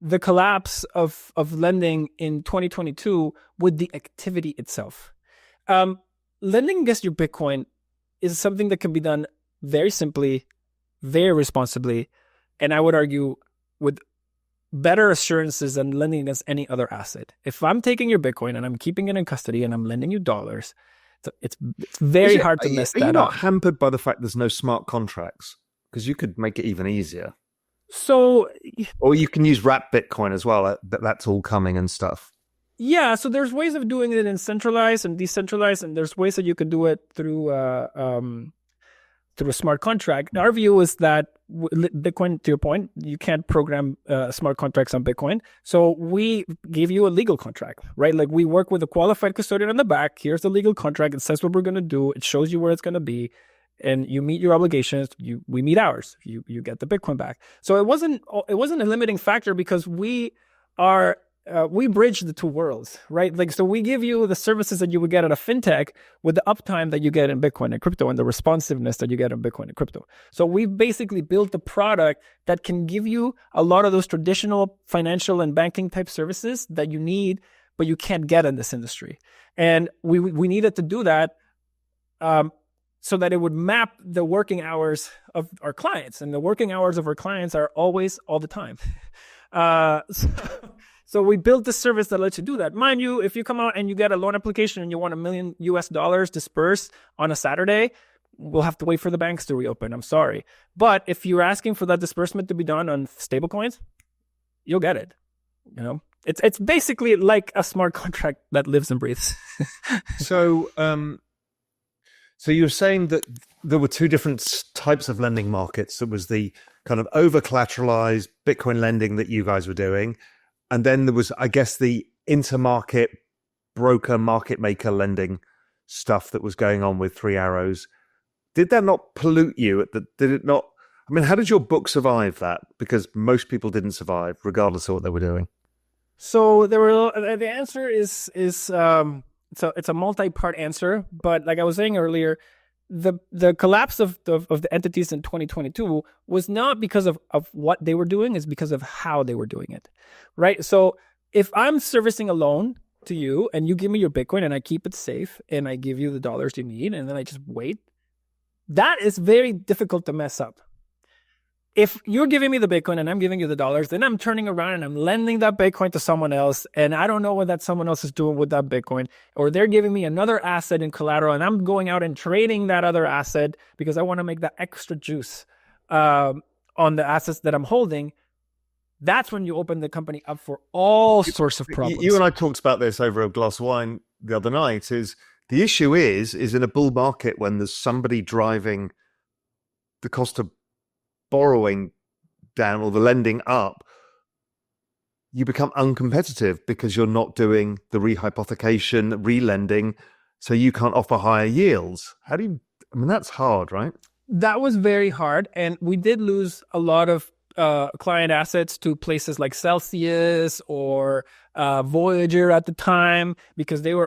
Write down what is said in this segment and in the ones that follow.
the collapse of lending in 2022 with the activity itself. Lending against your Bitcoin is something that can be done very simply, very responsibly, and I would argue with better assurances than lending against any other asset. If I'm taking your Bitcoin and I'm keeping it in custody and I'm lending you dollars, it's very hard to mess that up. Are you not hampered by the fact there's no smart contracts? Because you could make it even easier. So, or you can use wrap Bitcoin as well. That's all coming and stuff. Yeah, so there's ways of doing it in centralized and decentralized, and there's ways that you can do it through a smart contract. Our view is that Bitcoin, to your point, you can't program smart contracts on Bitcoin. So we give you a legal contract, right? Like we work with a qualified custodian on the back. Here's the legal contract. It says what we're going to do. It shows you where it's going to be. And you meet your obligations. We meet ours. You get the Bitcoin back. So it wasn't a limiting factor because we bridge the two worlds, right? Like, so we give you the services that you would get at a fintech with the uptime that you get in Bitcoin and crypto and the responsiveness that you get in Bitcoin and crypto. So we've basically built a product that can give you a lot of those traditional financial and banking type services that you need, but you can't get in this industry. And we needed to do that so that it would map the working hours of our clients. And the working hours of our clients are always, all the time. So we built this service that lets you do that. Mind you, if you come out and you get a loan application and you want $1 million dispersed on a Saturday, we'll have to wait for the banks to reopen. I'm sorry. But if you're asking for that disbursement to be done on stablecoins, you'll get it. You know, it's basically like a smart contract that lives and breathes. So you're saying that there were two different types of lending markets. There was the kind of over-collateralized Bitcoin lending that you guys were doing. And then there was, I guess, the intermarket broker, market maker lending stuff that was going on with Three Arrows. Did that not pollute you? Did it not? I mean, how did your book survive that? Because most people didn't survive, regardless of what they were doing. So the answer is it's a multi-part answer. But like I was saying earlier, the collapse of the entities in 2022 was not because of what they were doing, it's because of how they were doing it, right? So if I'm servicing a loan to you and you give me your Bitcoin and I keep it safe and I give you the dollars you need and then I just wait, that is very difficult to mess up. If you're giving me the Bitcoin and I'm giving you the dollars, then I'm turning around and I'm lending that Bitcoin to someone else, and I don't know what that someone else is doing with that Bitcoin, or they're giving me another asset in collateral and I'm going out and trading that other asset because I want to make that extra juice on the assets that I'm holding. That's when you open the company up for all sorts of problems. You and I talked about this over a glass of wine the other night. Is the issue is in a bull market when there's somebody driving the cost of borrowing down or the lending up, you become uncompetitive because you're not doing the rehypothecation, relending, so you can't offer higher yields. That's hard, right? That was very hard, and we did lose a lot of client assets to places like Celsius or Voyager at the time because they were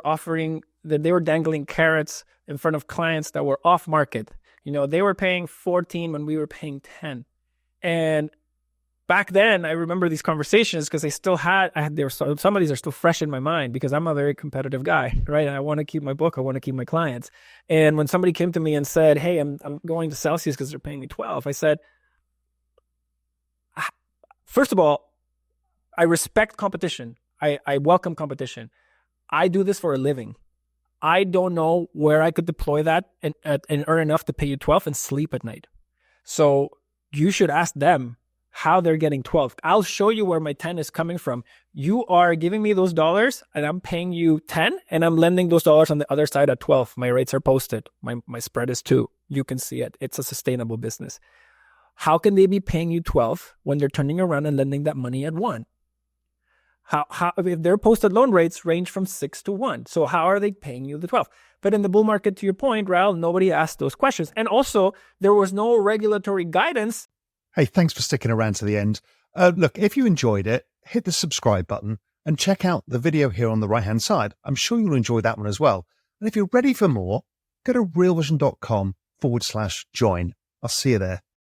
dangling carrots in front of clients that were off market. You know, they were paying 14 when we were paying 10. And back then, I remember these conversations because some of these are still fresh in my mind because I'm a very competitive guy, right? And I want to keep my book. I want to keep my clients. And when somebody came to me and said, hey, I'm going to Celsius because they're paying me 12, I said, first of all, I respect competition. I welcome competition. I do this for a living. I don't know where I could deploy that and earn enough to pay you 12 and sleep at night. So you should ask them how they're getting 12. I'll show you where my 10 is coming from. You are giving me those dollars and I'm paying you 10 and I'm lending those dollars on the other side at 12. My rates are posted. My spread is 2. You can see it. It's a sustainable business. How can they be paying you 12 when they're turning around and lending that money at 1? How if their posted loan rates range from 6 to 1. So how are they paying you the 12? But in the bull market, to your point, Raoul, nobody asked those questions. And also, there was no regulatory guidance. Hey, thanks for sticking around to the end. Look, if you enjoyed it, hit the subscribe button and check out the video here on the right-hand side. I'm sure you'll enjoy that one as well. And if you're ready for more, go to realvision.com/join. I'll see you there.